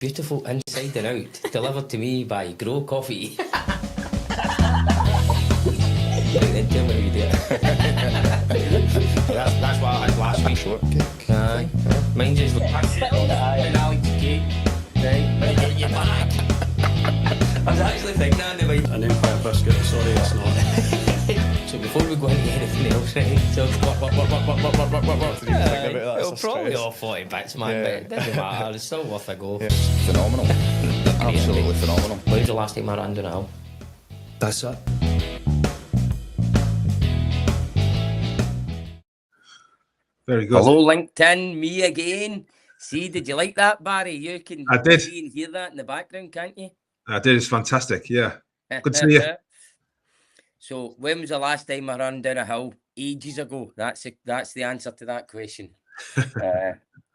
Beautiful inside and out, delivered to me by Grow Coffee. Then tell me how you do it. That's what I had last week. Shortcake. Aye. Mine's just like an Alex cake. Right, you're back. I was actually thinking that in the mind. An Empire biscuit, sorry it's not. So before we go into anything else, right? So What did you think about that? well, It's a probably stress. all 40 bits, man, Yeah. but it doesn't matter. It's still worth a go. Yeah. Phenomenal. Absolutely phenomenal. When's the last time I ran down a hill? That's it. Very good. Hello, LinkedIn, me again. See, did you like that, Barry? You can I did. see and hear that in the background, can't you? I did. It's fantastic. Yeah. Good to see you. So, when was the last time I ran down a hill? Ages ago. That's the answer to that question.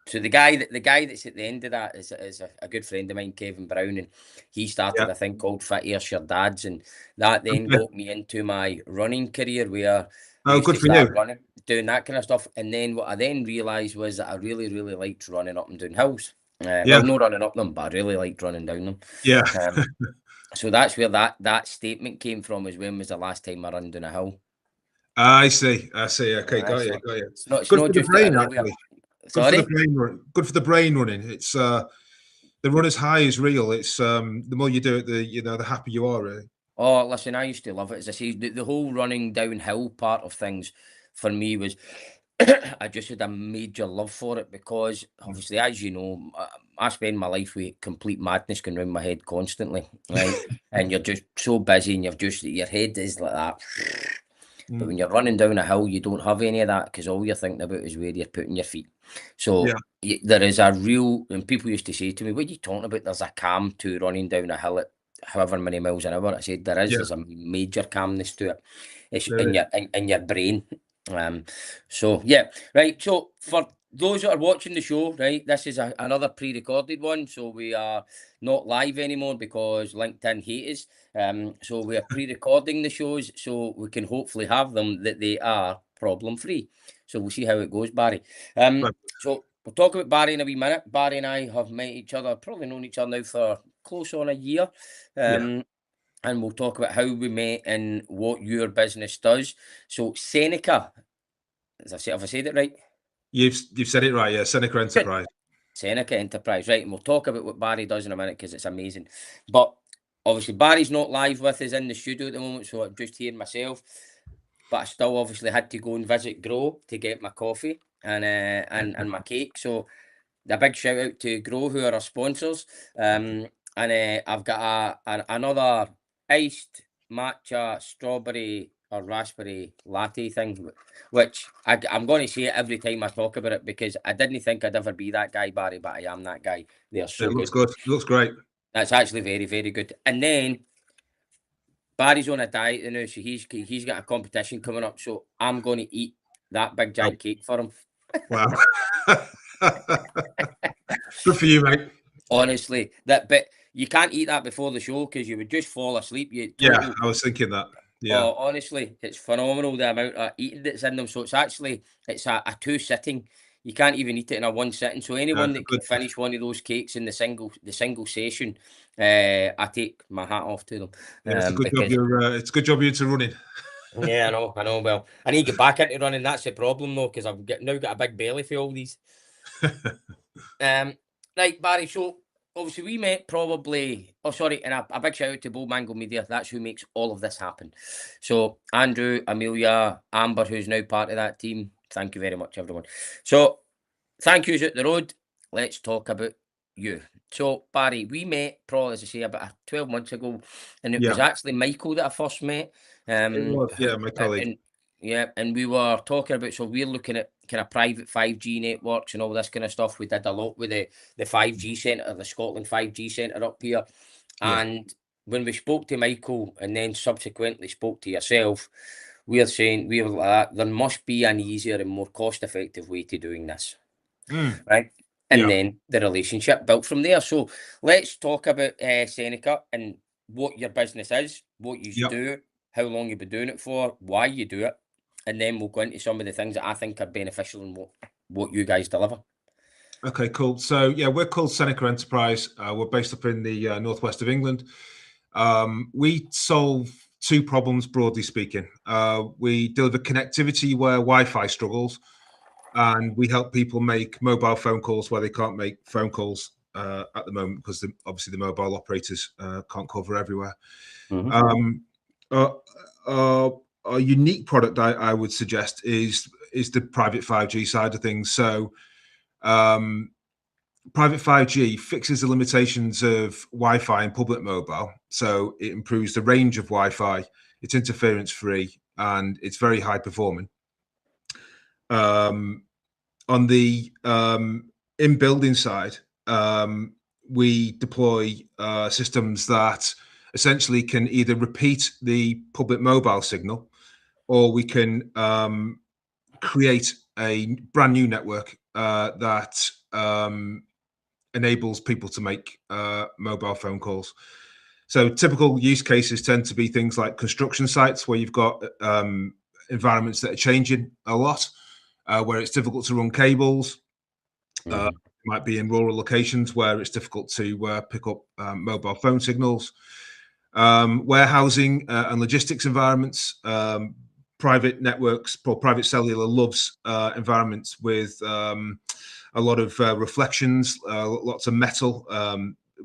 So the guy that's at the end of that is a good friend of mine, Kevin Brown, and he started a thing called Fit Earth Your Dads, and that then got me into my running career where I used good to for start you. running, doing that kind of stuff. And then what I then realised was that I really, really liked running up and down hills. Well, not running up them, but I really liked running down them. Yeah. So that's where that statement came from, is when was the last time I ran down a hill? I see. Okay, got you. It's not Good for the just brain, everywhere. actually. Sorry? Good for the brain running. It's the runner's high is real. It's the more you do it, the happier you are, really. Oh, listen, I used to love it. As I say, the whole running downhill part of things for me was I just had a major love for it because, obviously, as you know, I spend my life with complete madness going round my head constantly, right? And you're just so busy and your head is like that. But when you're running down a hill, you don't have any of that because all you're thinking about is where you're putting your feet. So there is a real, and people used to say to me, what are you talking about? There's a calm to running down a hill at however many miles an hour. I said there's a major calmness to it. It's in your brain. So right. So for those that are watching the show, right, this is another pre-recorded one. So we are not live anymore because LinkedIn hate us. So we are pre-recording the shows so we can hopefully have them that they are problem-free. So we'll see how it goes, Barry. So we'll talk about Barry in a wee minute. Barry and I have met each other, probably known each other now for close on a year. And we'll talk about how we met and what your business does. So Seneca, have I said it right? You've said it right, yeah. Seneca Enterprise. Seneca Enterprise, right? And we'll talk about what Barry does in a minute because it's amazing. But obviously Barry's not live with us in the studio at the moment, so I'm just here myself. But I still obviously had to go and visit Grow to get my coffee and my cake. So a big shout out to Grow, who are our sponsors. And I've got another iced matcha strawberry or raspberry latte thing, which I'm going to say it every time I talk about it because I didn't think I'd ever be that guy, Barry, but I am that guy. They are so Looks good. It looks great. That's actually very, very good. And then Barry's on a diet, you know, so he's got a competition coming up, so I'm going to eat that big giant cake for him. Wow. Good for you, mate. Honestly, but you can't eat that before the show because you would just fall asleep. I was thinking that. Yeah. Oh, honestly, it's phenomenal the amount of eating that's in them. So it's a 2-sitting. You can't even eat it in a 1 sitting. So anyone that can finish one of those cakes in the single session, I take my hat off to them. It's a good job. It's a good job you're into running. Yeah, I know. Well, I need to get back into running. That's the problem though, because I've now got a big belly for all these. Right, Barry. So obviously we met probably. Oh, sorry, and a big shout out to Bow Mango Media. That's who makes all of this happen. So Andrew, Amelia, Amber, who's now part of that team. Thank you very much, everyone. So thank yous at the road. Let's talk about you. So Barry, we met probably, as I say, about 12 months ago, and it was actually Michael that I first met. It was, my colleague. And we were talking about, so we're looking at kind of private 5G networks and all this kind of stuff. We did a lot with the 5G centre, the Scotland 5G centre up here. And when we spoke to Michael and then subsequently spoke to yourself, we were like, there must be an easier and more cost-effective way to doing this. Right? And then the relationship built from there. So let's talk about Seneca and what your business is, what you do, how long you've been doing it for, why you do it. And then we'll go into some of the things that I think are beneficial and what you guys deliver. Okay, cool. So yeah, we're called Seneca Enterprise. We're based up in the northwest of England. We solve two problems, broadly speaking. We deliver connectivity where Wi-Fi struggles, and we help people make mobile phone calls where they can't make phone calls at the moment because obviously the mobile operators can't cover everywhere. Mhm. Our unique product, I would suggest, is the private 5G side of things. So private 5G fixes the limitations of Wi-Fi and public mobile. So it improves the range of Wi-Fi, it's interference free, and it's very high performing. On the in-building side, we deploy systems that essentially can either repeat the public mobile signal, or we can create a brand new network that enables people to make mobile phone calls. So typical use cases tend to be things like construction sites where you've got environments that are changing a lot, where it's difficult to run cables. It might be in rural locations where it's difficult to pick up mobile phone signals. Warehousing and logistics environments, private networks, or private cellular loves environments with a lot of reflections, lots of metal.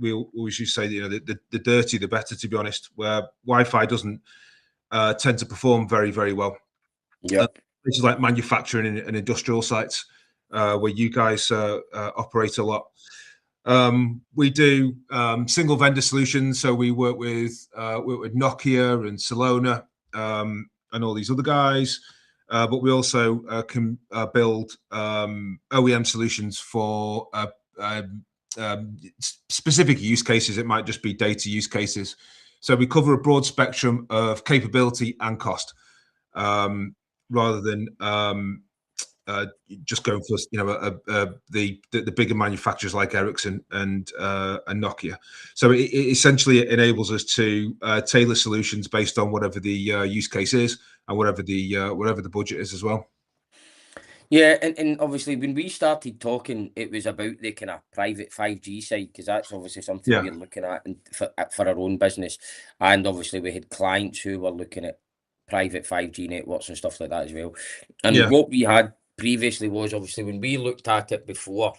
We always used to say, the dirty, the better, to be honest, where Wi-Fi doesn't tend to perform very, very well. Yeah. This is like manufacturing and industrial sites where you guys operate a lot. We do single vendor solutions. So we work with Nokia and Salona and all these other guys. But we also can build OEM solutions for specific use cases. It might just be data use cases. So we cover a broad spectrum of capability and cost, rather than just going for the bigger manufacturers like Ericsson and Nokia. So it essentially enables us to tailor solutions based on whatever the use case is and whatever the budget is as well. Yeah, and obviously when we started talking, it was about the kind of private 5G side, because that's obviously something Yeah. we're looking at for our own business. And obviously we had clients who were looking at private 5G networks and stuff like that as well. And Yeah. what we had previously was, obviously, when we looked at it before,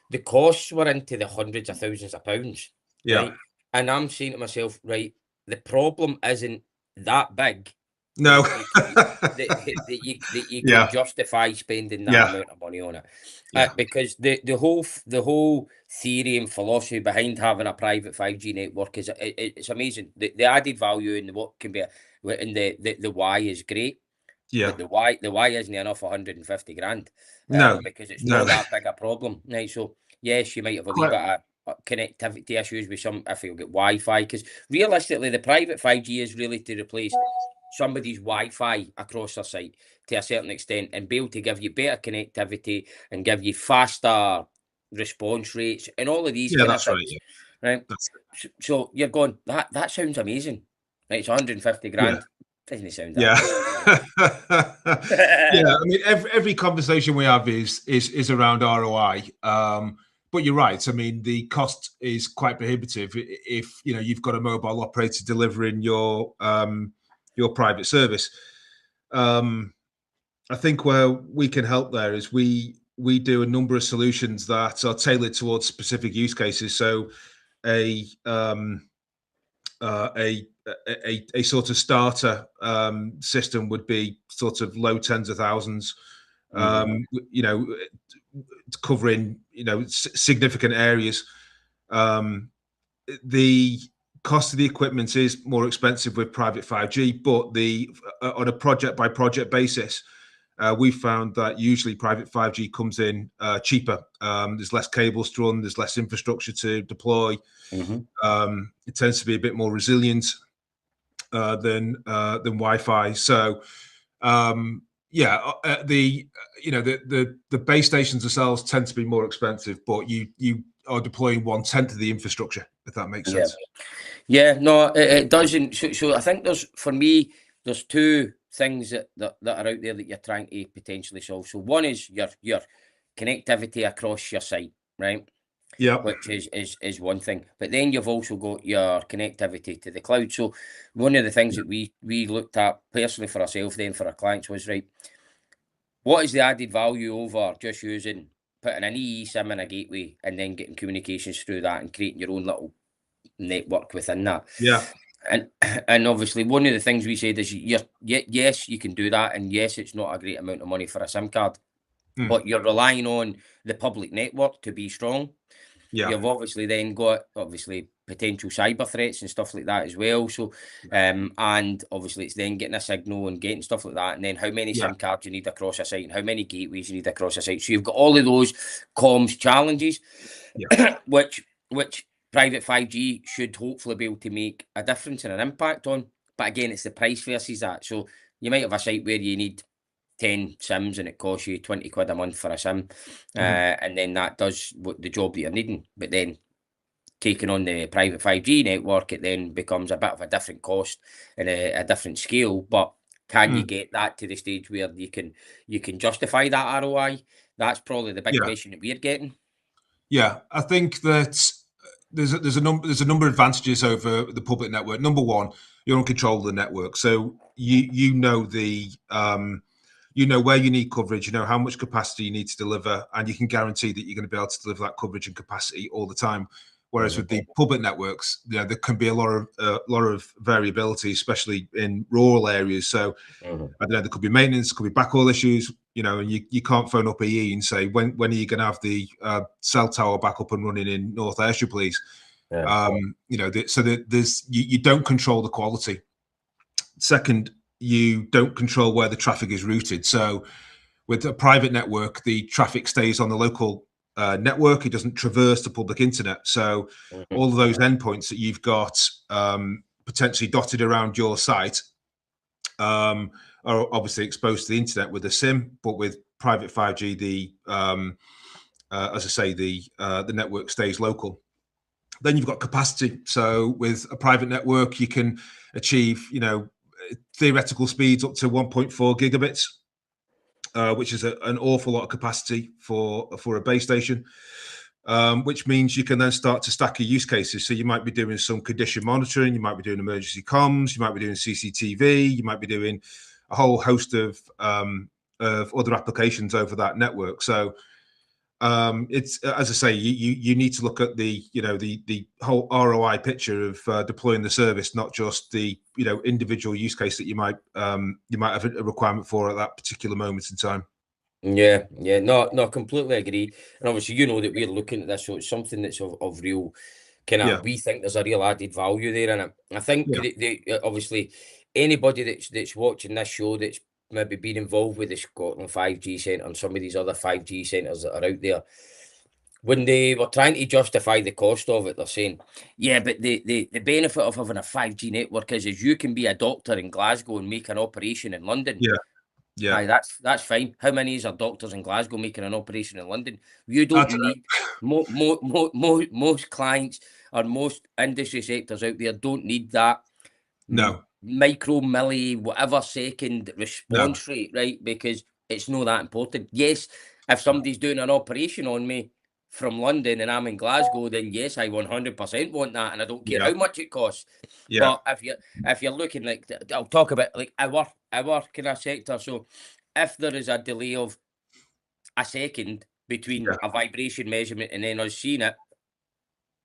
the costs were into the hundreds of thousands of pounds. Yeah. Right? And I'm saying to myself, right, the problem isn't that big. No. that you Yeah. can justify spending that Yeah. amount of money on it. Yeah. Because the whole theory and philosophy behind having a private 5G network is it's amazing. The added value and what can be and the why is great. Yeah. But the why isn't enough 150 grand. No. Because it's No. not that big a problem. Right. So yes, you might have a wee Quite- bit of connectivity issues with some if you get Wi-Fi, because realistically the private 5G is really to replace somebody's Wi-Fi across their site to a certain extent and be able to give you better connectivity and give you faster response rates and all of these Yeah, kind of that's right. things. Yeah. Right. So you're going, that sounds amazing. Right, it's 150 grand. Doesn't sound that Yeah. Yeah. I mean, every conversation we have is around ROI. But you're right. I mean, the cost is quite prohibitive if you've got a mobile operator delivering your private service. I think where we can help there is we do a number of solutions that are tailored towards specific use cases. So a sort of starter system would be sort of low tens of thousands, covering significant areas. The cost of the equipment is more expensive with private 5G, but on a project by project basis, we found that usually private 5G comes in cheaper. There's less cables to run, there's less infrastructure to deploy. It tends to be a bit more resilient than Wi-Fi. So the base stations themselves tend to be more expensive, but you are deploying 1/10 of the infrastructure, if that makes sense. Yeah, no, it doesn't. So I think there's two things that are out there that you're trying to potentially solve. So one is your connectivity across your site. right? Yeah. Which is one thing. But then you've also got your connectivity to the cloud. So one of the things that we looked at personally for ourselves, then for our clients, was right, what is the added value over just putting an eSIM in a gateway and then getting communications through that and creating your own little network within that? Yeah. And obviously one of the things we said is yes, you can do that, and yes, it's not a great amount of money for a SIM card, but you're relying on the public network to be strong. Yeah. You've obviously then got potential cyber threats and stuff like that as well. So, and obviously it's then getting a signal and getting stuff like that. And then how many SIM cards you need across a site and how many gateways you need across a site. So you've got all of those comms challenges, which private 5G should hopefully be able to make a difference and an impact on. But again, it's the price versus that. So you might have a site where you need 10 SIMs and it costs you 20 quid a month for a SIM, and then that does the job that you're needing. But then taking on the private 5G network, it then becomes a bit of a different cost and a different scale. But can you get that to the stage where you can justify that ROI? That's probably the big question that we're getting. Yeah, I think that there's a number of advantages over the public network. Number one, you're in control of the network, so you know where you need coverage, you know how much capacity you need to deliver, and you can guarantee that you're going to be able to deliver that coverage and capacity all the time. Whereas with the public networks, there can be a lot of variability, especially in rural areas. So I don't know, there could be maintenance, there could be backhaul issues, and you can't phone up EE and say when are you going to have the cell tower back up and running in North Ayrshire, please? So you don't control the quality. Second, you don't control where the traffic is routed. So with a private network, the traffic stays on the local network. It doesn't traverse the public internet. So all of those endpoints that you've got potentially dotted around your site are obviously exposed to the internet with a SIM, but with private 5G, as I say, the network stays local. Then you've got capacity. So with a private network, you can achieve, theoretical speeds up to 1.4 gigabits, which is an awful lot of capacity for a base station, which means you can then start to stack your use cases. So you might be doing some condition monitoring, you might be doing emergency comms, you might be doing CCTV, you might be doing a whole host of other applications over that network. So it's, as I say, you need to look at the whole ROI picture of deploying the service, not just the individual use case that you might have a requirement for at that particular moment in time. Yeah, no, completely agree. And obviously, that we're looking at this, so it's something that's of real kind of. We think there's a real added value there in it. I think obviously anybody that's watching this show that's maybe been involved with the Scotland 5G Centre and some of these other 5G centres that are out there, when they were trying to justify the cost of it, they're saying, yeah, but the benefit of having a 5G network is you can be a doctor in Glasgow and make an operation in London. Yeah. Aye, that's fine. How many is our doctors in Glasgow making an operation in London? You don't need most clients or most industry sectors out there don't need that. No. Micro, milli, whatever second response rate, right? Because it's not that important. Yes, if somebody's doing an operation on me from London and I'm in Glasgow, then yes, I 100% want that, and I don't care how much it costs. But if you're looking like, I'll talk about like our kind of sector. So if there is a delay of a second between a vibration measurement and then us seeing it,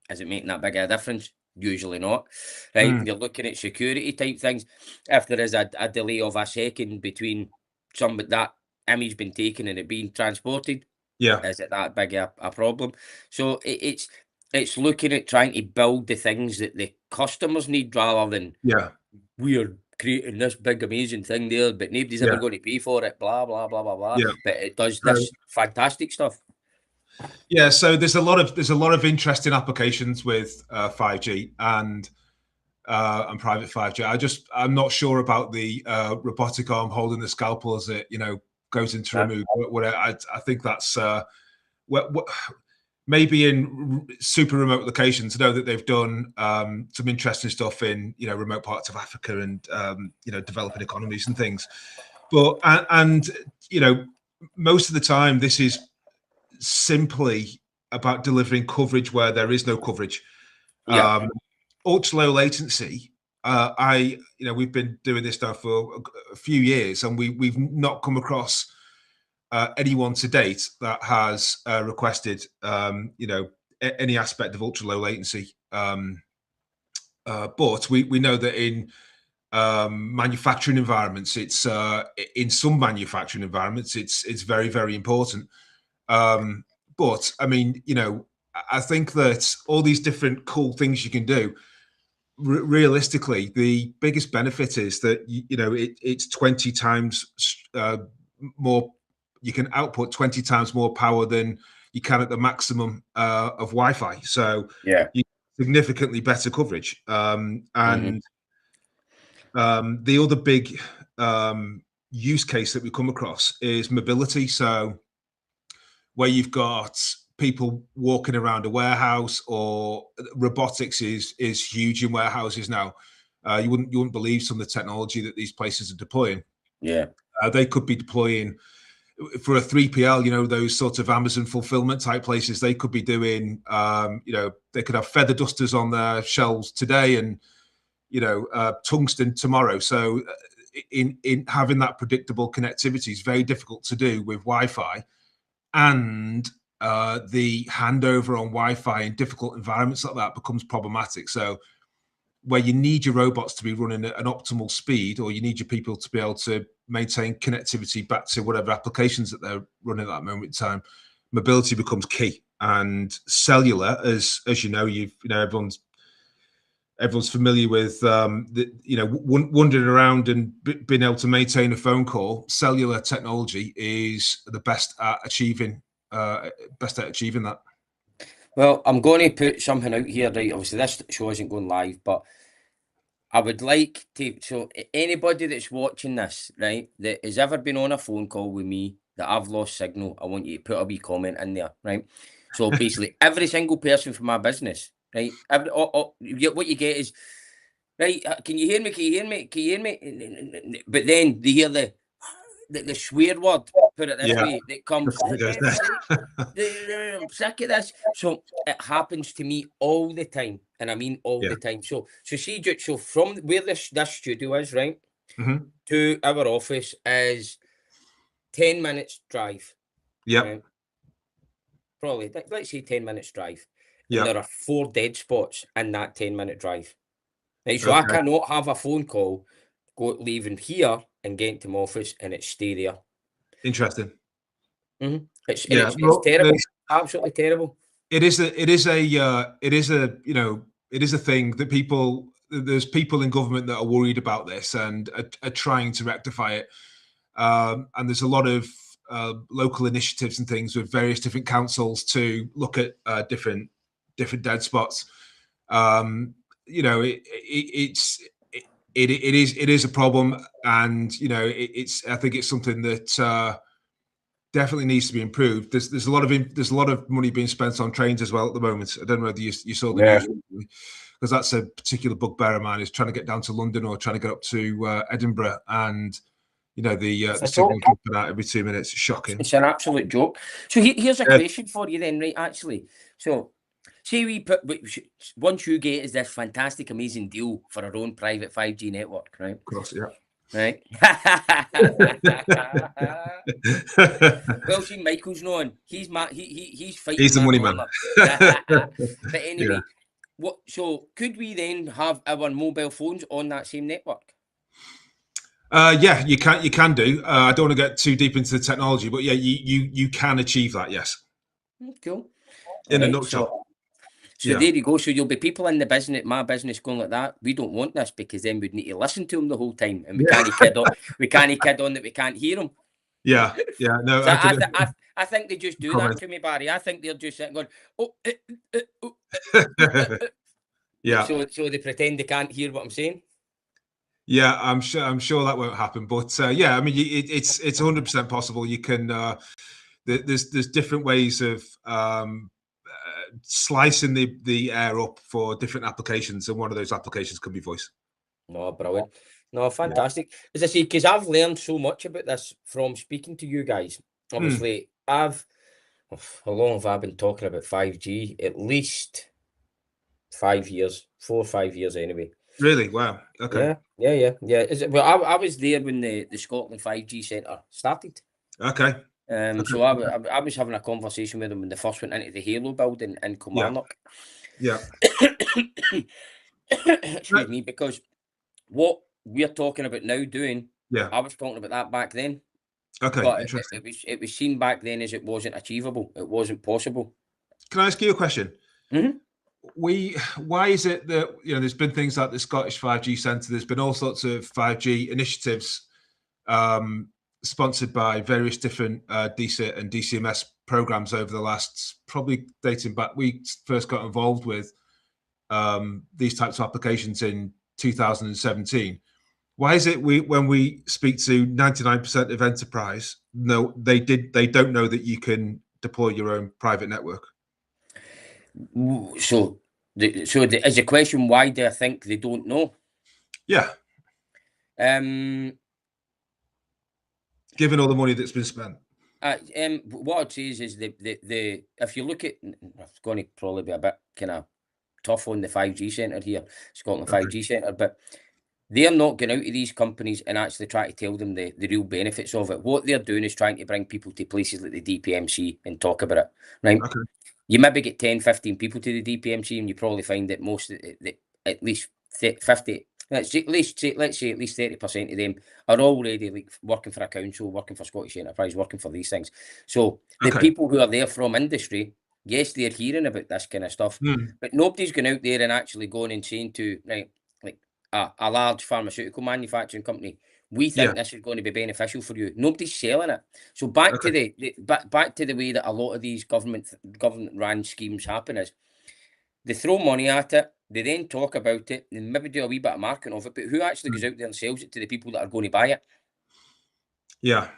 is it making that big a difference? Usually not, right? You're looking at security type things. If there is a delay of a second between that image being taken and it being transported, is it that big a problem? So it's looking at trying to build the things that the customers need rather than we're creating this big amazing thing there, but nobody's ever going to pay for it. Blah blah blah blah blah. But it does this fantastic stuff. Yeah, so there's a lot of interesting applications with 5G and private 5G. I'm not sure about the robotic arm holding the scalpel as it goes into remove. I think that's maybe in super remote locations. I know that they've done some interesting stuff in remote parts of Africa and developing economies and things. But and most of the time this is simply about delivering coverage where there is no coverage. Yeah. Ultra low latency. We've been doing this now for a few years, and we've not come across anyone to date that has requested, any aspect of ultra low latency. But we know that in manufacturing environments, it's in some manufacturing environments, it's very, very important. But I mean, I think that all these different cool things you can do, realistically, the biggest benefit is that it's 20 times more. You can output 20 times more power than you can at the maximum of Wi-Fi. So Yeah. you significantly better coverage. And the other big use case that we come across is mobility. So where you've got people walking around a warehouse, or robotics is huge in warehouses now. You wouldn't believe some of the technology that these places are deploying. Yeah. They could be deploying for a 3PL, those sorts of Amazon fulfillment type places. They could be doing, they could have feather dusters on their shelves today and, tungsten tomorrow. So in having that predictable connectivity is very difficult to do with Wi-Fi, and the handover on Wi-Fi in difficult environments like that becomes problematic. So where you need your robots to be running at an optimal speed, or you need your people to be able to maintain connectivity back to whatever applications that they're running at that moment in time, mobility becomes key. And cellular, as you know, everyone's familiar with wandering around and being able to maintain a phone call. Cellular technology is the best at achieving that. Well, I'm going to put something out here, right? Obviously, this show isn't going live, but I would like to. So, anybody that's watching this, right, that has ever been on a phone call with me that I've lost signal, I want you to put a wee comment in there, right? So, basically, every single person from my business, right? What you get is, right, can you hear me? Can you hear me? Can you hear me? But then they hear the swear word, put it this way, that comes, I'm sick of this. So it happens to me all the time, and I mean all the time. So so from where this studio is, right, to our office is 10 minutes drive. Yeah. Right? Probably, let's say 10 minutes drive. And Yeah. there are 4 dead spots in that 10-minute drive. Right, so I cannot have a phone call leaving here and getting to my office and it stay there. Interesting. It's terrible. Absolutely terrible. It is a thing that there's people in government that are worried about this and are trying to rectify it. And there's a lot of local initiatives and things with various different councils to look at different dead spots. It is a problem, and I think it's something that definitely needs to be improved. There's a lot of money being spent on trains as well at the moment. I don't know whether you saw the news, because that's a particular bugbear of mine, is trying to get down to London or trying to get up to Edinburgh, and the signal dropping out every 2 minutes. It's shocking. It's an absolute joke. So here's a question for you then, right? Actually, so say once you get is this fantastic, amazing deal for our own private 5G network, right? Of course, yeah. Right. Well, see, Michael's known. He's fighting. He's the money man. But anyway, so could we then have our mobile phones on that same network? Yeah, you can do. I don't want to get too deep into the technology, but yeah, you can achieve that. Yes. Cool. In a nutshell. So there you go. So you'll be people in my business going like that. We don't want this, because then we'd need to listen to them the whole time, and we can't kid on that we can't hear them. Yeah. No, so I think they just do that to me, Barry. I think they're just sitting going, yeah. So they pretend they can't hear what I'm saying. Yeah, I'm sure that won't happen. But yeah, I mean, it's 100% possible. You can. There's different ways of slicing the air up for different applications, and one of those applications can be voice. No, brilliant. No, fantastic. As I say, because I've learned so much about this from speaking to you guys. Obviously, I've How long have I been talking about 5G? At least 5 years, 4 or 5 years anyway. Really? Wow. Okay. Yeah. Is it? Well, I was there when the Scotland 5G Centre started. Okay. So I was having a conversation with them when they first went into the Halo building in Kilmarnock. Yeah. Excuse me, because what we're talking about now doing, Yeah. I was talking about that back then. Okay. But Interesting. it was seen back then as it wasn't achievable. It wasn't possible. Can I ask you a question? Mhm. Why is it that, you know, there's been things like the Scottish 5G Centre, there's been all sorts of 5G initiatives sponsored by various different DCIT and DCMS programs over the last, probably dating back, we first got involved with these types of applications in 2017. Why is it when we speak to 99% of enterprise, no, they don't know that you can deploy your own private network? So is the question, why do I think they don't know? Yeah, given all the money that's been spent. What I'd say is the if you look at, it's going to probably be a bit kind of tough on the 5G centre here, Scotland Okay. 5G centre, but they're not going out to these companies and actually try to tell them the real benefits of it. What they're doing is trying to bring people to places like the DPMC and talk about it, right? Okay. You maybe get 10, 15 people to the DPMC, and you probably find that most of at least 50, let's say at least 30% of them are already like working for a council, working for Scottish Enterprise, working for these things. So the Okay. people who are there from industry, yes, they're hearing about this kind of stuff, but nobody's going out there and actually going and saying to, right, like a large pharmaceutical manufacturing company, we think Yeah. this is going to be beneficial for you. Nobody's selling it. So back to back to the way that a lot of these government ran schemes happen is they throw money at it, they then talk about it, and maybe do a wee bit of marketing of it, but who actually goes out there and sells it to the people that are going to buy it? Yeah.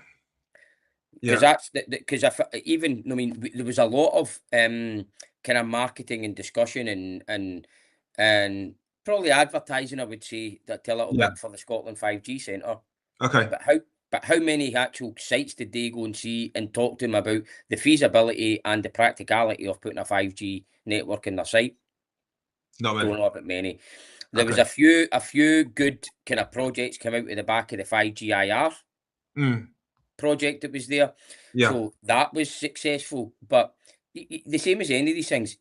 Because that's because if even, I mean, there was a lot of kind of marketing and discussion and probably advertising, I would say, that a little bit for the Scotland 5G Centre. Okay. But how many actual sites did they go and see and talk to them about the feasibility and the practicality of putting a 5G network in their site? Not many. Don't know about many. There was a few good kind of projects come out of the back of the 5G IR project that was there. Yeah. So that was successful. But the same as any of these things.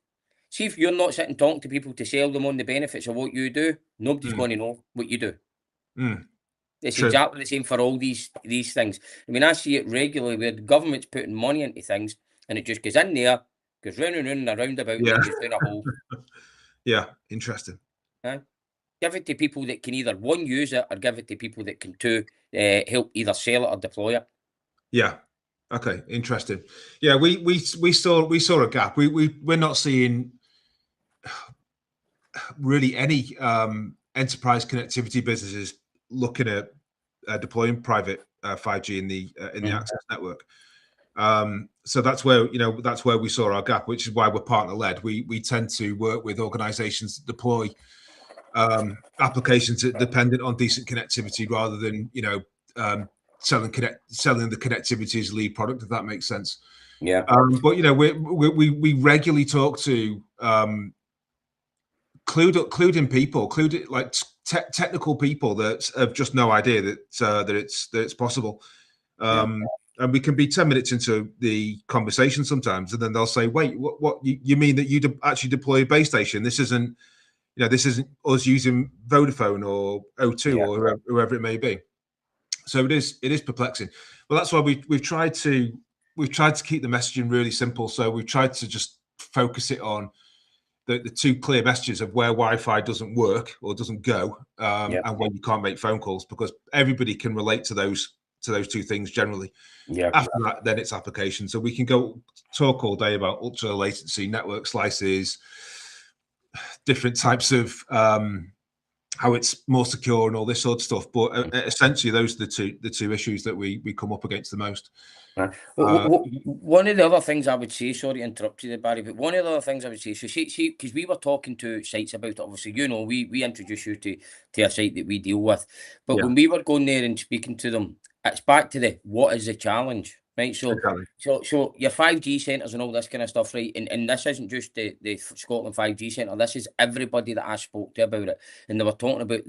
See, if you're not sitting talking to people to sell them on the benefits of what you do, nobody's going to know what you do. It's True. exactly the same for all these things. I mean, I see it regularly where the government's putting money into things and it just goes in there, goes round and round and around about, and goes down a hole. Yeah, interesting. Give it to people that can either, one, use it, or give it to people that can, two, help either sell it or deploy it. Yeah. Okay. Interesting. Yeah, we saw a gap. We're not seeing really any enterprise connectivity businesses looking at deploying private 5G in the access network. So that's where we saw our gap, which is why we're partner led. We tend to work with organizations that deploy applications that are dependent on decent connectivity rather than selling the connectivity as lead product, if that makes sense. Yeah. But we regularly talk to clued in people, like technical people that have just no idea that it's possible. And we can be 10 minutes into the conversation sometimes, and then they'll say, "Wait, what you mean that you actually deploy a base station? This isn't us using Vodafone or O2 or whoever it may be." So it is perplexing. Well, that's why we've tried to keep the messaging really simple. So we've tried to just focus it on the two clear messages of where Wi-Fi doesn't work or doesn't go, and when you can't make phone calls, because everybody can relate to those two things generally. After that, then it's application. So we can go talk all day about ultra latency network slices, different types of how it's more secure and all this sort of stuff. But essentially, those are the two issues that we come up against the most. One of the other things I would say, sorry to interrupt you there, Barry, but one of the other things I would say, so see, because we were talking to sites about it, obviously, we introduced you to a site that we deal with, but when we were going there and speaking to them, it's back to what is the challenge? right? So, Exactly. so your 5G centres and all this kind of stuff, right? And this isn't just the Scotland 5G centre. This is everybody that I spoke to about it, and they were talking about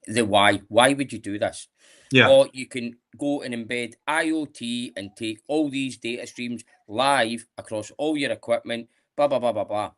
the why. Why would you do this? Yeah. Or you can go and embed IoT and take all these data streams live across all your equipment, blah blah blah blah blah.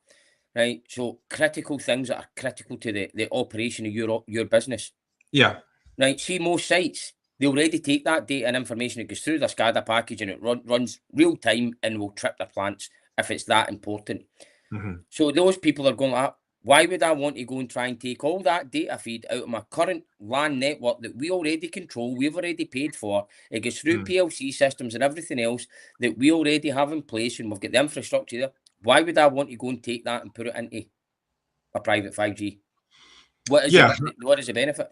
Right. So critical things that are critical to the operation of your business. Yeah. Right. See, most sites, they already take that data and information that goes through the SCADA package and it runs real time and will trip their plants if it's that important. Mhm. So those people are going like, why would I want to go and try and take all that data feed out of my current LAN network that we already control, we've already paid for, it goes through PLC systems and everything else that we already have in place and we've got the infrastructure there. Why would I want to go and take that and put it into a private 5G? What is Yeah. what is the benefit?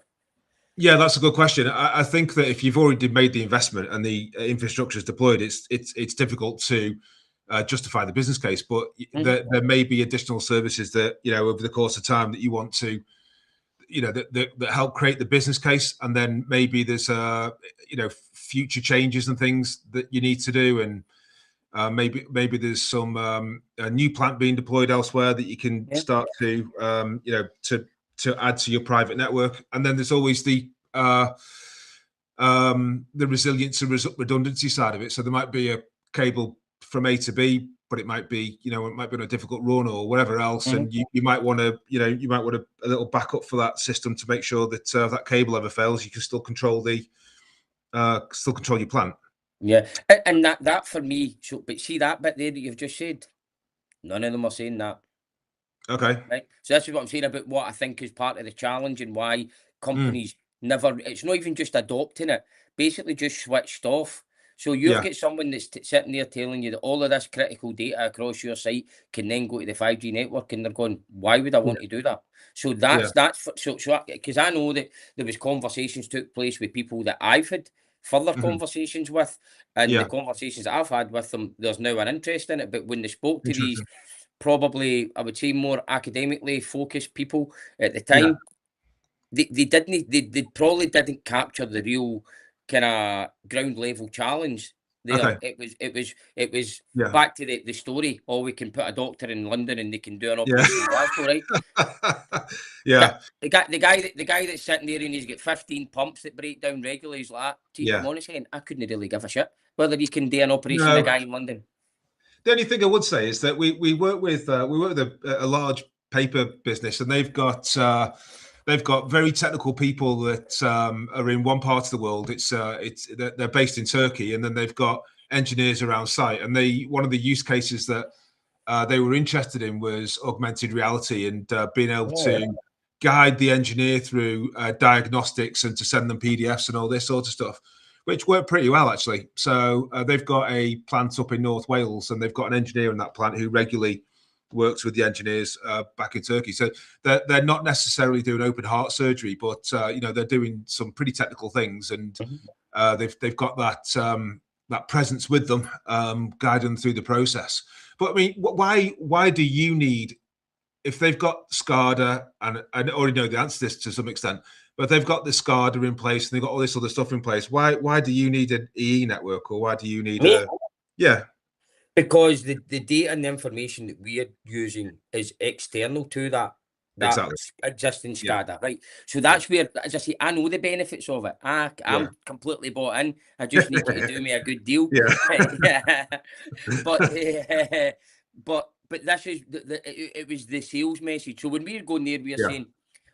Yeah, that's a good question. I think that if you've already made the investment and the infrastructure is deployed, it's difficult to justify the business case. But there may be additional services that, you know, over the course of time that you want to, you know, that help create the business case, and then maybe there's you know, future changes and things that you need to do, and maybe there's some a new plant being deployed elsewhere that you can start to you know, to add to your private network. And then there's always the resilience and redundancy side of it. So there might be a cable from A to B, but it might be, you know, it might be on a difficult run or whatever else, and you might want to, you know, you might want a little backup for that system to make sure that that cable ever fails, you can still control your plant. Yeah, and that for me. So, but see that bit there that you've just said, none of them are saying that. Okay. Right. So this is what I'm saying about what I think is part of the challenge and why companies never, it's not even just adopting it, basically just switched off. So you've got someone that's sitting there telling you that all of this critical data across your site can then go to the 5G network, and they're going, why would I want to do that? So that's so because I know that there was conversations took place with people that I've had further conversations with, and the conversations that I've had with them, there's now an interest in it. But when they spoke to these probably, I would say, more academically focused people at the time, they probably didn't capture the real kind of ground level challenge there. It was back to the story. Oh, we can put a doctor in London and they can do an operation in Glasgow, right? The guy that's sitting there and he's got 15 pumps that break down regularly. He's like, gee, I'm honest saying, I couldn't really give a shit whether he can do an operation in a guy in London. The only thing I would say is that we work with a large paper business, and they've got very technical people that are in one part of the world. They're based in Turkey, and then they've got engineers around site. And one of the use cases that they were interested in was augmented reality and being able to guide the engineer through diagnostics and to send them PDFs and all this sort of stuff, which worked pretty well, actually. So they've got a plant up in North Wales, and they've got an engineer in that plant who regularly works with the engineers back in Turkey. So they're not necessarily doing open heart surgery, but you know, they're doing some pretty technical things, and they've got that presence with them, guiding them through the process. But I mean, why do you need, if they've got SCADA, and I already know the answer to this to some extent, but they've got the SCADA in place and they've got all this other stuff in place, why do you need an EE network, or why do you need Because the data and the information that we're using is external to that existing SCADA, right? So that's where, as I say, I know the benefits of it. I'm completely bought in. I just need you to do me a good deal. But this is it was the sales message. So when we're going there, we're saying,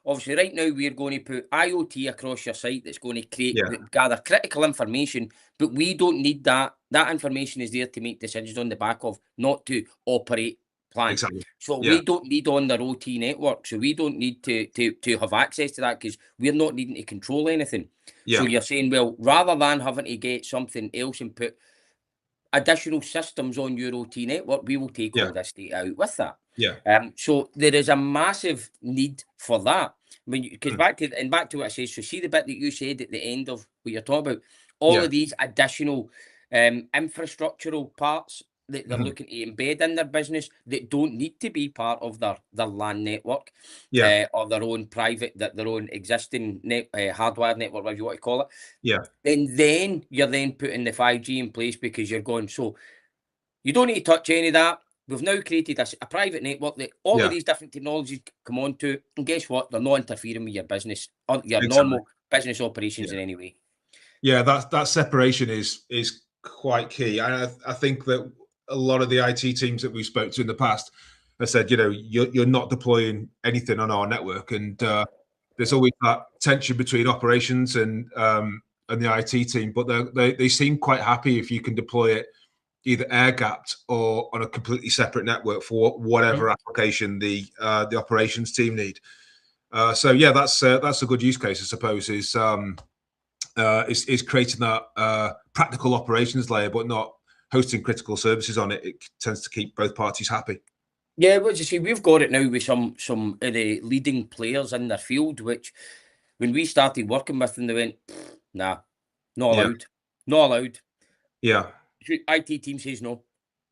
obviously, right now we're going to put IoT across your site that's going to gather critical information, but we don't need that. That information is there to make decisions on the back of, not to operate plants. So we don't need on their OT network. So we don't need to have access to that, because we're not needing to control anything. So you're saying, well, rather than having to get something else and put additional systems on your OT network, we will take all this data out with that. So there is a massive need for that. Because back to what I said, so see the bit that you said at the end of what you're talking about, all of these additional infrastructural parts that they're looking to embed in their business that don't need to be part of their LAN network, or their own private, their own existing hardware network, whatever you want to call it. Yeah. Then you're then putting the 5G in place, because you're going, so you don't need to touch any of that. We've now created a private network that all of these different technologies come onto, and guess what? They're not interfering with your business or your normal business operations in any way. Yeah, that separation is quite key. And I think that a lot of the IT teams that we spoke to in the past have said, you're not deploying anything on our network, and there's always that tension between operations and the IT team. But they seem quite happy if you can deploy it either air-gapped or on a completely separate network for whatever application the operations team need. So yeah, that's a good use case, I suppose. Is creating that practical operations layer, but not hosting critical services on it. It tends to keep both parties happy. Yeah, what you see, we've got it now with some of the leading players in their field, which when we started working with them, they went, nah, not allowed, not allowed. Yeah. IT team says no.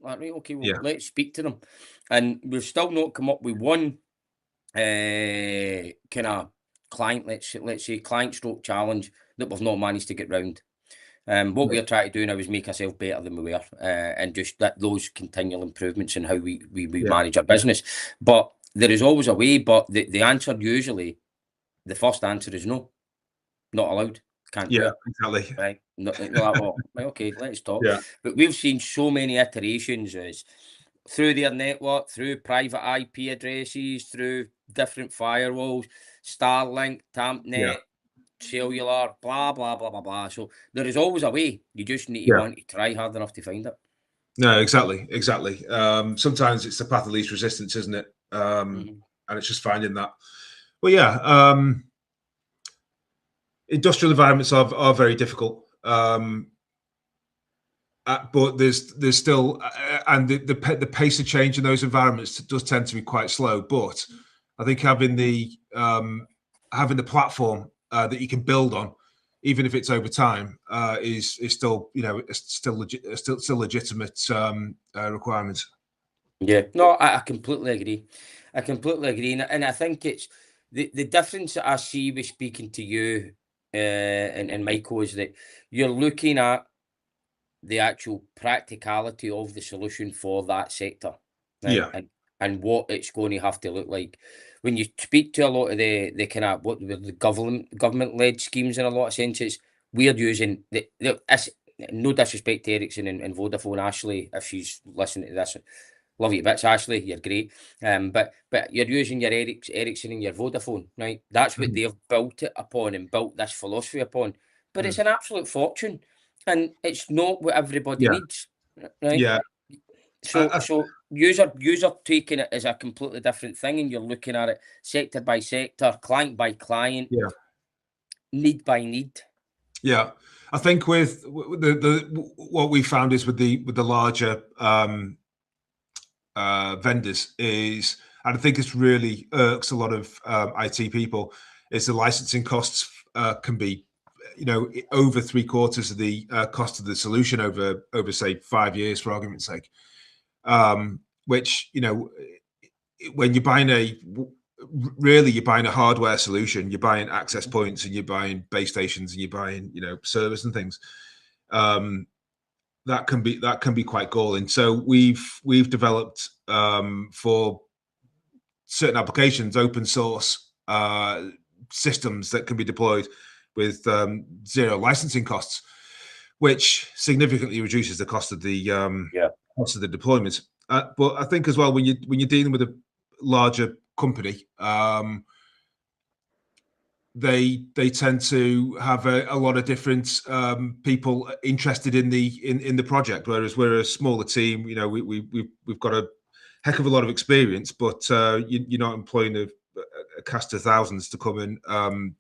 Like, right, okay, well, let's speak to them. And we've still not come up with one kind of client, let's say client stroke challenge that we've not managed to get round. What we're trying to do now is make ourselves better than we were, and just those continual improvements in how we manage our business. But there is always a way, but the answer usually, the first answer is no, not allowed. Can't do it. Exactly. Right. Right, okay, let's talk. Yeah. But we've seen so many iterations as through their network, through private IP addresses, through different firewalls, Starlink, TampNet, cellular, blah, blah, blah, blah, blah. So there is always a way. You just need to want to try hard enough to find it. No, exactly. Sometimes it's the path of least resistance, isn't it? And it's just finding that. Well, yeah. Industrial environments are very difficult, but there's still, and the pace of change in those environments does tend to be quite slow. But I think having the platform that you can build on, even if it's over time, is still still legitimate requirements. Yeah, no, I completely agree. And I think it's the difference that I see with speaking to you and Michael is that you're looking at the actual practicality of the solution for that sector, right? And what it's going to have to look like. When you speak to a lot of the kind of what the government-led schemes in a lot of senses, we're using no disrespect to Ericsson and Vodafone, Ashley, if she's listening to this. Love you bits, Ashley. You're great. But you're using your Ericsson and your Vodafone, right? That's what they've built it upon and built this philosophy upon. But it's an absolute fortune, and it's not what everybody needs, right? Yeah. So user taking it as a completely different thing, and you're looking at it sector by sector, client by client, need by need. Yeah, I think with the what we found is with the larger vendors is, and I think it's really irks a lot of IT people, is the licensing costs can be, over 3/4 of the cost of the solution over say 5 years, for argument's sake. Which, when you're buying you're buying a hardware solution, you're buying access points and you're buying base stations and you're buying, servers and things. That can be quite galling. So we've developed for certain applications open source systems that can be deployed with zero licensing costs, which significantly reduces the cost of the cost of the deployment. But I think as well, when you're dealing with a larger company, they tend to have a lot of different people interested in the project, whereas we're a smaller team. We've got a heck of a lot of experience, but you're not employing a cast of thousands to come and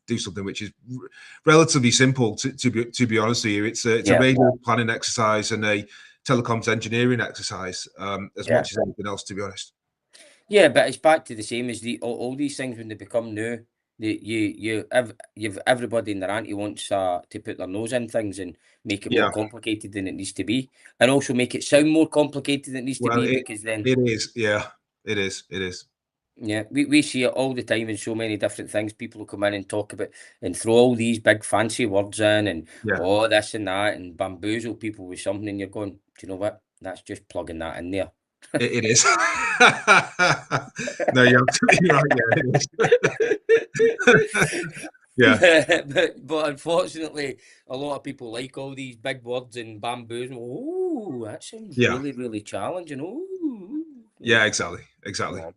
do something which is relatively simple. To be honest with you, it's a radio planning exercise and a telecoms engineering exercise as much as anything else, to be honest. Yeah, but it's back to the same as all these things when they become new. You've everybody in their auntie wants to put their nose in things and make it more complicated than it needs to be, and also make it sound more complicated than it needs to be, because then it is. Yeah, it is. It is. yeah, we see it all the time in so many different things. People will come in and talk about and throw all these big fancy words in and oh this and that and bamboozle people with something, and you're going, do you know what? That's just plugging that in there. It is. No, you're absolutely right. Yeah, it is. but unfortunately, a lot of people like all these big words and bamboozle. Oh, that sounds really, really challenging. Oh, yeah, exactly. Yeah.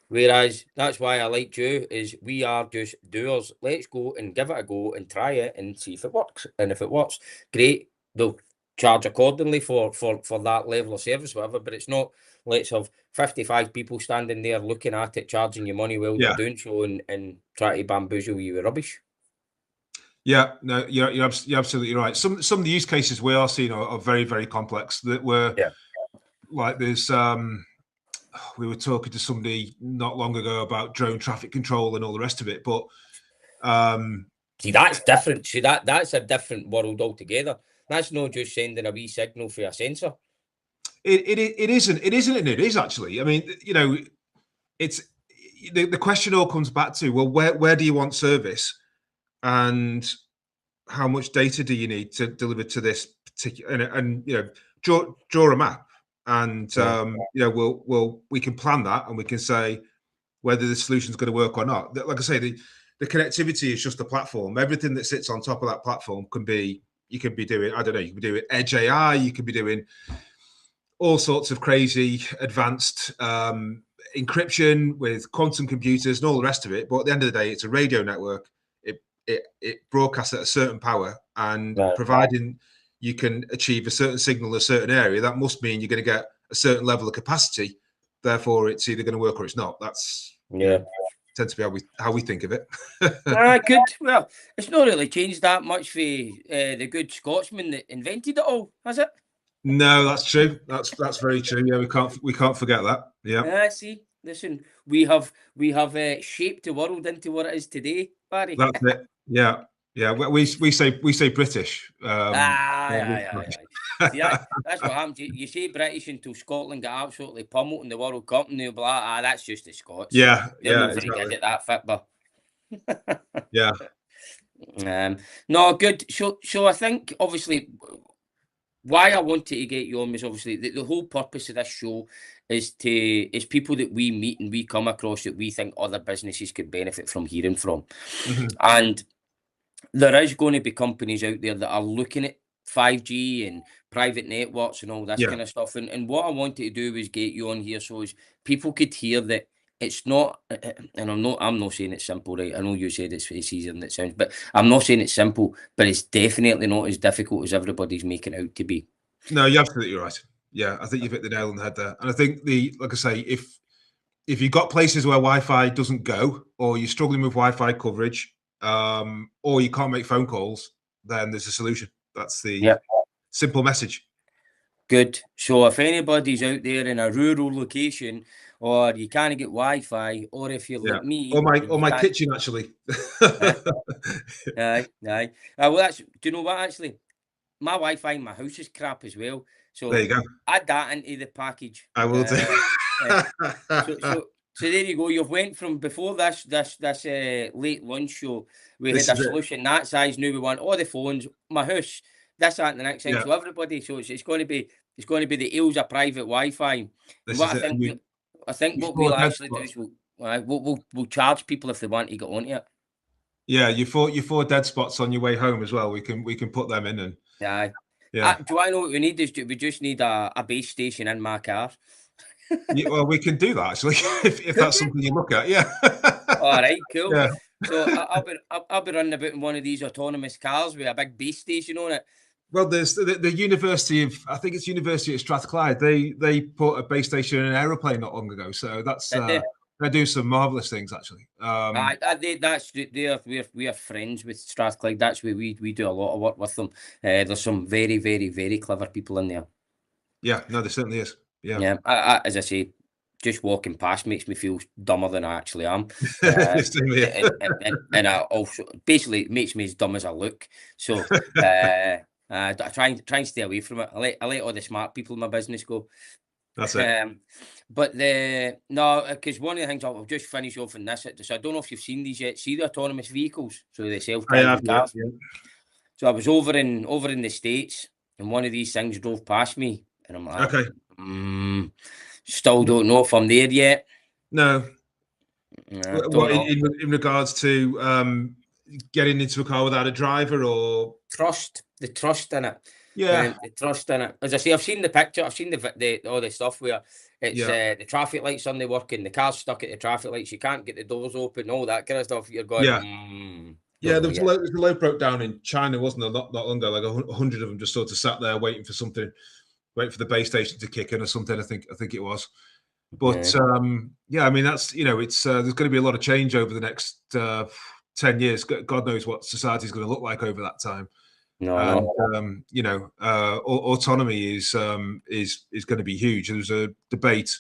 Whereas that's why I like you, is we are just doers. Let's go and give it a go and try it and see if it works. And if it works, great. They'll charge accordingly for that level of service, whatever. But it's not, let's have 55 people standing there looking at it, charging you money while they're doing so, and try to bamboozle you with rubbish. Yeah, no, you're absolutely right. Some of the use cases we are seeing are very, very complex. That were like there's we were talking to somebody not long ago about drone traffic control and all the rest of it, but see, that's different. See, that's a different world altogether. That's not just sending a wee signal for a sensor. It isn't, and it is actually. I mean, you know, it's the question all comes back to, well, where do you want service, and how much data do you need to deliver to this particular, and you know, draw a map. And you know, we can plan that, and we can say whether the solution is going to work or not. Like I say, the connectivity is just a platform. Everything that sits on top of that platform you can be doing, I don't know, you can be doing edge AI, you can be doing all sorts of crazy advanced encryption with quantum computers and all the rest of it. But at the end of the day, it's a radio network. It broadcasts at a certain power, and providing you can achieve a certain signal in a certain area, that must mean you're going to get a certain level of capacity. Therefore, it's either going to work or it's not. That's tends to be how we think of it. Good. Well, it's not really changed that much for the good Scotsman that invented it all, has it? No, that's true. That's very true. Yeah, we can't forget that. Yeah. See, listen, we have shaped the world into what it is today, Barry. That's it. Yeah. Yeah, we say British. See, that's what happens. You say British until Scotland got absolutely pummeled in the World Cup, and they'll be like, that's just the Scots. Yeah, they're not very good at that, football. Yeah. No, good. So I think obviously why I wanted to get you on was obviously the whole purpose of this show is people that we meet and we come across that we think other businesses could benefit from hearing from, and there is going to be companies out there that are looking at 5G and private networks and all this kind of stuff. And what I wanted to do was get you on here so as people could hear that it's not, and I'm not saying it's simple, right? I know you said it's easier than it sounds, but I'm not saying it's simple, but it's definitely not as difficult as everybody's making it out to be. No, you're absolutely right. Yeah, I think you've hit the nail on the head there. And I think like I say, if you've got places where Wi-Fi doesn't go, or you're struggling with Wi-Fi coverage, or you can't make phone calls, then there's a solution. That's the simple message. Good. So if anybody's out there in a rural location, or you can't get Wi-Fi, or if you're like me, or my kitchen actually. Aye. Well, do you know what? Actually, my Wi-Fi in my house is crap as well. So there you go. Add that into the package. I will do. So there you go. You've went from before this late lunch show, we had a solution that size. Now we want all the phones, my house, this, that, and the next thing. So everybody. So it's going to be the Eels of private Wi-Fi. I think what we'll actually do is we'll charge people if they want to get onto it. Yeah, your four dead spots on your way home as well. We can put them in and do I know what we need? We just need a base station in my car. Well, we can do that actually if that's something you look at. Yeah. All right, cool. Yeah. So I'll be running about in one of these autonomous cars with a big base station on it. Well, there's the University of, I think it's University of Strathclyde. They put a base station in an aeroplane not long ago. So that's they do some marvelous things actually. We are friends with Strathclyde. That's where we do a lot of work with them. There's some very, very, very clever people in there. Yeah, no, there certainly is. Yeah. Yeah. As I say, just walking past makes me feel dumber than I actually am. And I also basically it makes me as dumb as I look. So I try and stay away from it. I let all the smart people in my business go. That's it. But because one of the things I'll just finish off on this. So I don't know if you've seen these yet. See the autonomous vehicles, so the self-driving cars. Yeah. So I was over in the States, and one of these things drove past me, and I'm like, Okay. Still don't know if I'm there yet. No. What know. in regards to getting into a car without a driver or the trust in it? Yeah, the trust in it. As I say, I've seen the picture. I've seen the all the stuff where it's the traffic lights aren't working, the car's stuck at the traffic lights, you can't get the doors open, all that kind of stuff. You're going, yeah. There was a load broke down in China, wasn't there? Not long ago, like 100 of them just sort of sat there waiting for something, waiting for the base station to kick in or something. I think it was. But I mean, that's it's there's going to be a lot of change over the next 10 years. God knows what society is going to look like over that time. Autonomy is going to be huge. There was a debate.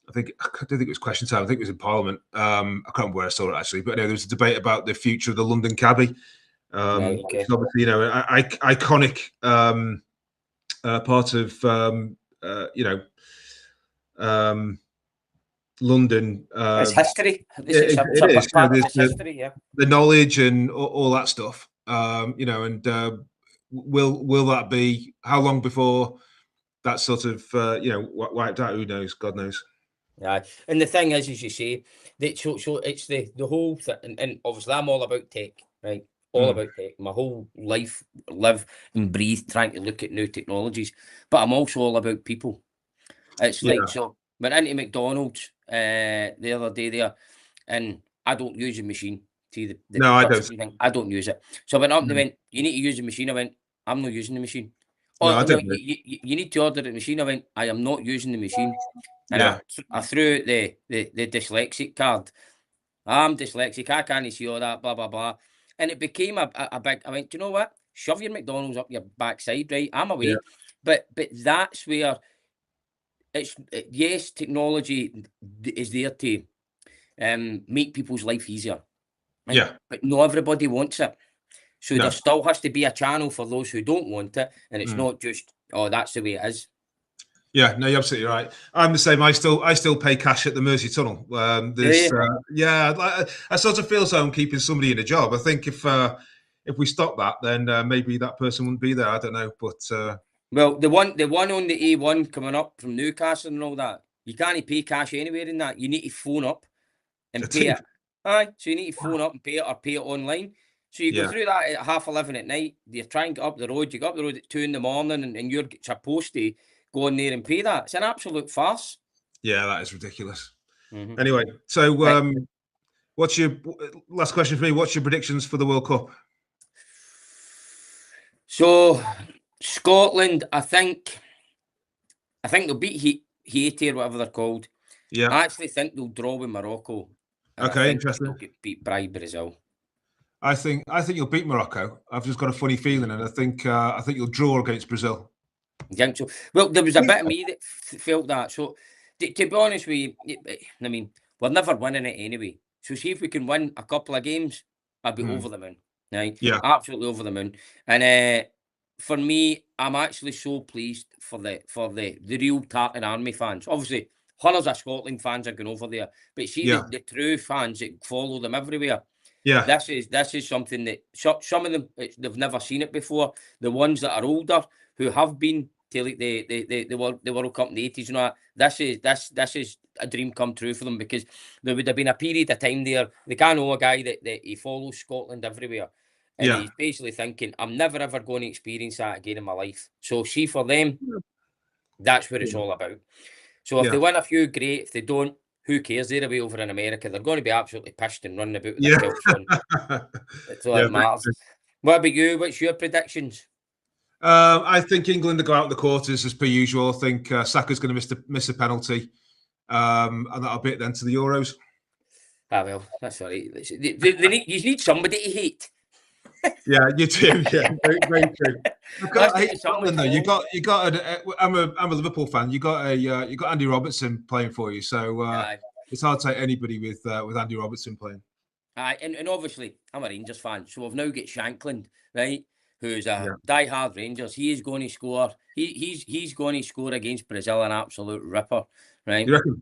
I don't think it was Question Time. I think it was in Parliament. I can't remember where I saw it actually, but there was a debate about the future of the London cabbie. Obviously, iconic part of London. It's history. It is. History, yeah. The knowledge and all that stuff. Will that be how long before that sort of wiped out? Who knows? God knows. Yeah, and the thing is, as you say, that so it's the whole thing, and obviously I'm all about tech, right? All about tech. My whole life, live and breathe, trying to look at new technologies. But I'm also all about people. It's like so. Went into McDonald's the other day there, and I don't use a machine. No, I don't. Thing. I don't use it. So I went up and they went, "You need to use the machine." I went, "I'm not using the machine." No, I don't. You need to order the machine. I went, "I am not using the machine." And I threw out the dyslexic card. I'm dyslexic. I can't see all that. Blah blah blah. And it became a big. I went, "Do you know what? Shove your McDonald's up your backside, right? I'm away." Yeah. But that's where it's yes, technology is there to make people's life easier. Right? But not everybody wants it. So there still has to be a channel for those who don't want it, and it's not just that's the way it is. Yeah, no, you're absolutely right. I'm the same. I still pay cash at the Mersey Tunnel. I sort of feel so I'm keeping somebody in a job. I think if we stop that, then maybe that person wouldn't be there. I don't know, but well, the one on the A1 coming up from Newcastle and all that, you can't pay cash anywhere in that. You need to phone up and pay it. Aye, so you need to phone up and pay it or pay it online. So you go through that at 11:30 at night. You try and get up the road. You get up the road at 2 in the morning, and you're supposed to go in there and pay that. It's an absolute farce. Yeah, that is ridiculous. Anyway, so what's your last question for me? What's your predictions for the World Cup? So Scotland, I think they'll beat Haiti or whatever they're called. Yeah, I actually think they'll draw with Morocco. Okay, interesting. They'll get beat by Brazil. I think you'll beat Morocco. I've just got a funny feeling, and I think you'll draw against Brazil. You think so? Well, there was a bit of me that felt that. So, to be honest with you, I mean, we're never winning it anyway. So, see if we can win a couple of games, I'll be over the moon. Right? Yeah, absolutely over the moon. And for me, I'm actually so pleased for the real Tartan Army fans. Obviously, hundreds of Scotland fans are going over there, but see the true fans that follow them everywhere. Yeah, this is something that some of them they've never seen it before. The ones that are older who have been to like the World Cup in the 80s, you know, this is a dream come true for them, because there would have been a period of time there. They can't know a guy that he follows Scotland everywhere, and he's basically thinking, I'm never ever going to experience that again in my life. So see, for them, that's what it's all about. So if they win a few, great. If they don't, who cares? They're away over in America. They're going to be absolutely pissed and running about with their belts on. That's all that matters. What about you? What's your predictions? I think England will go out in the quarters as per usual. I think Saka's going to miss a penalty, and that'll be it then to the Euros. Ah, well, that's all right. You need somebody to hate. Yeah, you too. Yeah, very, very true. Let's I get hate something Scotland though. to You got. I'm a Liverpool fan. You got Andy Robertson playing for you, so Aye. it's hard to take anybody with Andy Robertson playing. Aye, and obviously I'm a Rangers fan, so we've now got Shankland, right? Who's a Yeah. die-hard Rangers. He is going to score. He's going to score against Brazil, an absolute ripper, right? You reckon?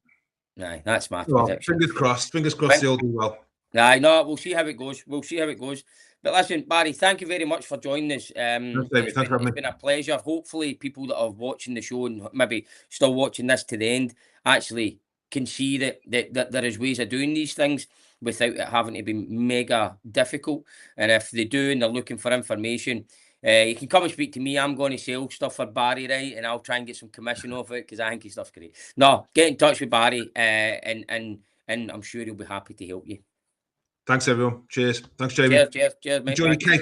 Aye, that's my Well, prediction. fingers crossed. Fingers crossed Right. they'll do well. Aye, no, we'll see how it goes. We'll see how it goes. But listen, Barry, thank you very much for joining us. Thanks, David. Thanks for having It's me. been a pleasure. Hopefully, people that are watching the show and maybe still watching this to the end actually can see that there is ways of doing these things without it having to be mega difficult. And if they do and they're looking for information, you can come and speak to me. I'm going to sell stuff for Barry, right? And I'll try and get some commission off it because I think his stuff's great. No, get in touch with Barry, and I'm sure he'll be happy to help you. Thanks, everyone. Cheers. Thanks, Jamie. Cheers, mate. Enjoy your Bye. cake.